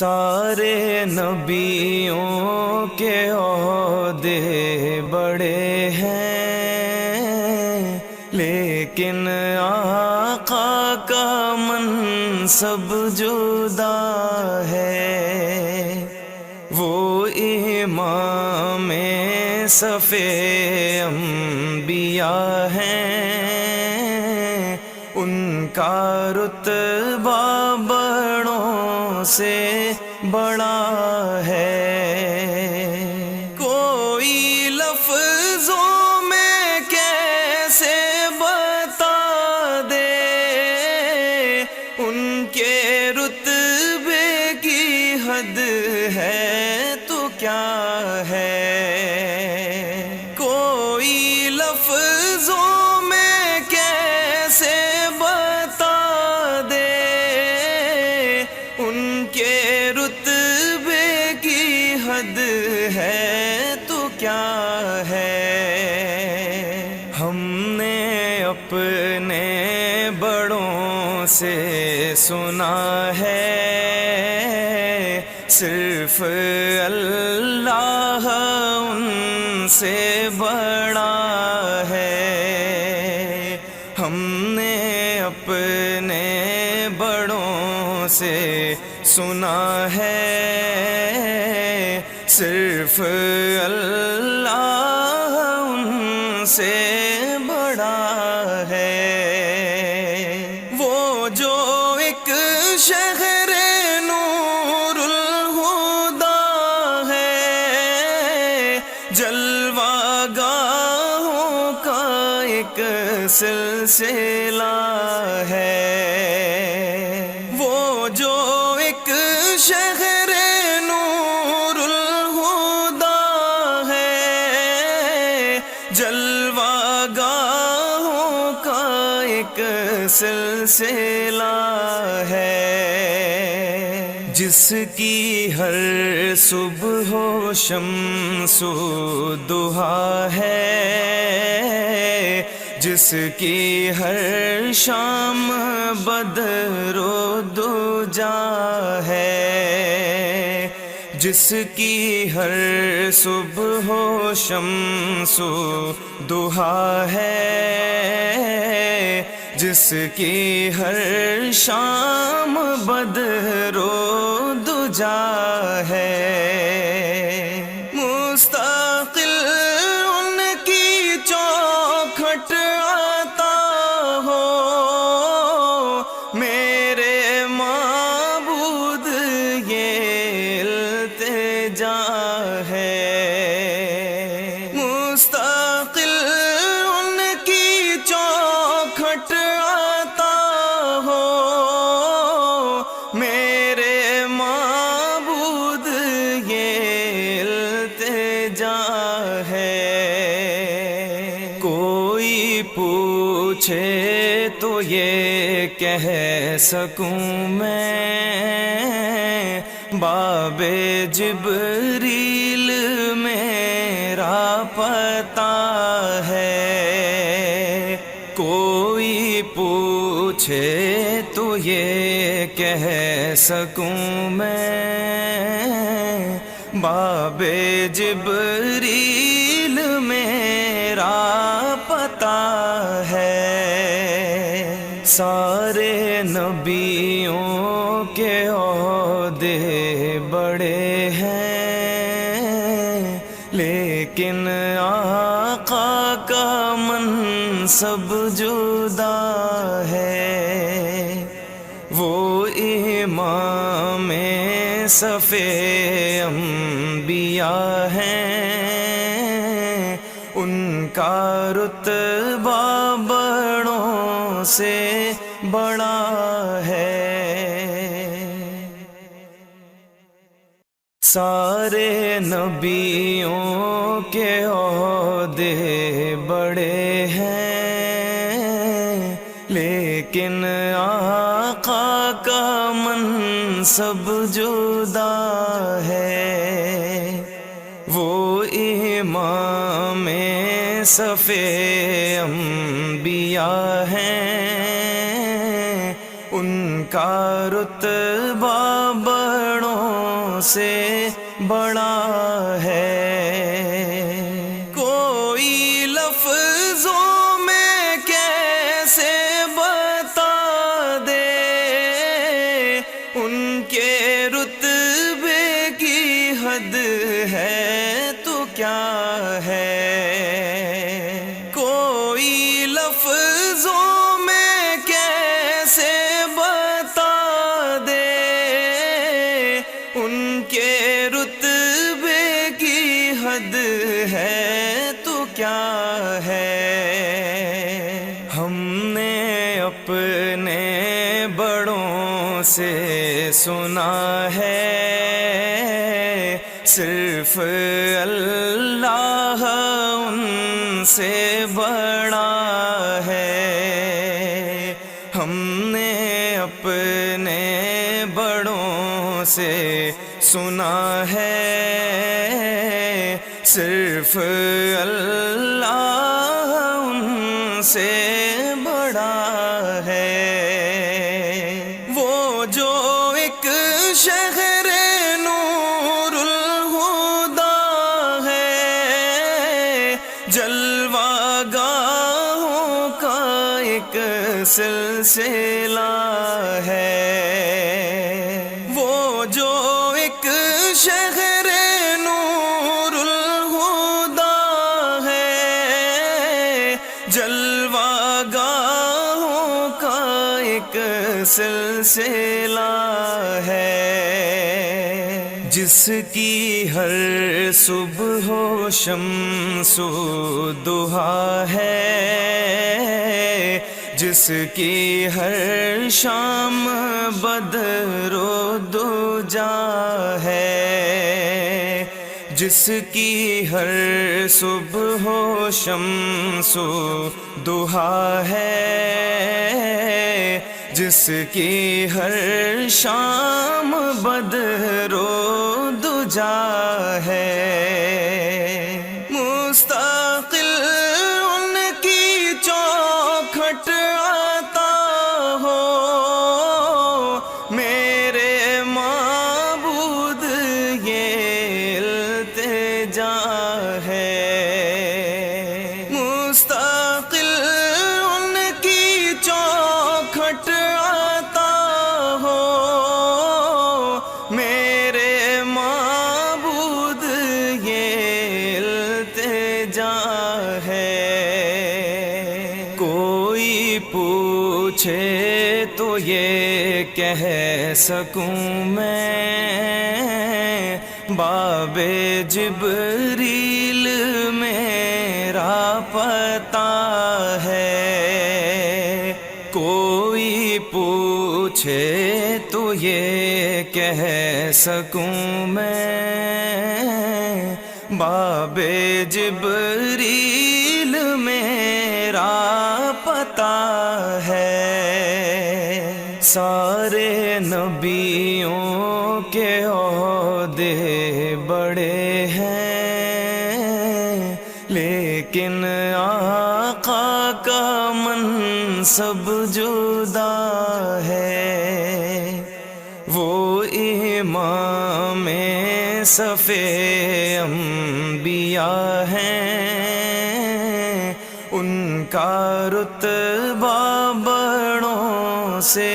سارے نبیوں کے عہدے بڑے ہیں، لیکن آقا کا منصب جدا ہے۔ وہ امام صف انبیاء ہیں، ان کا رتبہ بڑوں سے بڑا ہے۔ کوئی لفظوں میں کیسے بتا دے ان کے رتبے کی حد ہے تو کیا ہے۔ کوئی لفظوں میں کیسے بتا دے ان کے رتبے کی حد ہے تو کیا ہے۔ ہم نے اپنے بڑوں سے سنا ہے، صرف اللہ ان سے بڑا ہے۔ ہم نے اپنے بڑوں سے سنا ہے، صرف اللہ ان سے بڑا ہے۔ وہ جو ایک شہر نور الہدا ہے، جلوہ گاہوں کا ایک سلسلہ ہے۔ وہ جو ایک شہر نور الہدا ہے، جلوہ گاہوں کا ایک سلسلہ ہے۔ جس کی ہر صبح و شمس و ضحیٰ ہے، جس کی ہر شام بدر و دجا ہے، جس کی ہر صبح و شمس و ضحیٰ ہے، جس کی ہر شام بدر و دجا ہے۔ مستقل ان کی چوکھٹ آتا ہو، میرے معبود یہ التجا ہے۔ مستقل ان کی چوکھٹ آتا ہو، میرے معبود یہ التجا ہے۔ کوئی پوچھے تو یہ کہہ سکوں میں، باب جبریل میرا پتہ ہے۔ کوئی پوچھے تو یہ کہہ سکوں میں، باب جبریل میرا پتہ ہے۔ سارے نبیوں کے عہدے بڑے ہیں، لیکن آقا کا منصب جدا ہے۔ وہ امام صف انبیاء ہیں، ان کا رتبہ بڑوں سے بڑا ہے۔ سارے نبیوں کے عہدے بڑے ہیں، لیکن آقا کا منصب جدا ہے۔ وہ امام صف انبیاء ہیں، ان کا رتبہ بڑوں سے بڑا ہے، کوئی لفظوں میں کیسے بتا دے، ان کے رتبے کی حد ہے تو کیا ہے، کوئی لفظوں میں کیسے بتا دے، ان کے رتبے کی حد ہے تو کیا ہے۔ ہم نے اپنے بڑوں سے سنا ہے، صرف اللہ ان سے بڑا ہے۔ ہم نے اپنے بڑوں سے سنا ہے، صرف اللہ ان سے بڑا ہے۔ وہ جو ایک شہر نور الہدا ہے، جلوہ گاہوں کا ایک سلسلہ ہے، وہ جو ایک شہر نور الہدا ہے، جلوہ گاہوں کا ایک سلسلہ ہے، جس کی ہر صبح و شمس و ضحیٰ ہے، جس کی ہر شام بدر و دجا ہے، جس کی ہر صبح و شمس و ضحیٰ ہے، جس کی ہر شام بدر و دجا ہے، مستقل ان کی چوکھٹ آتا ہو، میرے معبود یہ التجا ہے، مستقل ان کی چوکھٹ آتا ہو، میرے معبود یہ التجا ہے۔ کوئی پوچھے تو یہ کہہ سکوں میں، باب جبریل میرا پتہ ہے، کوئی پوچھے تو یہ کہہ سکوں میں، باب جبریل میرا پتہ ہے۔ سارے نبیوں کے عہدے بڑے ہیں، لیکن آقا کا منصب جدا ہے، وہ امام صف انبیاء ہیں، ان کا رتبہ بڑوں سے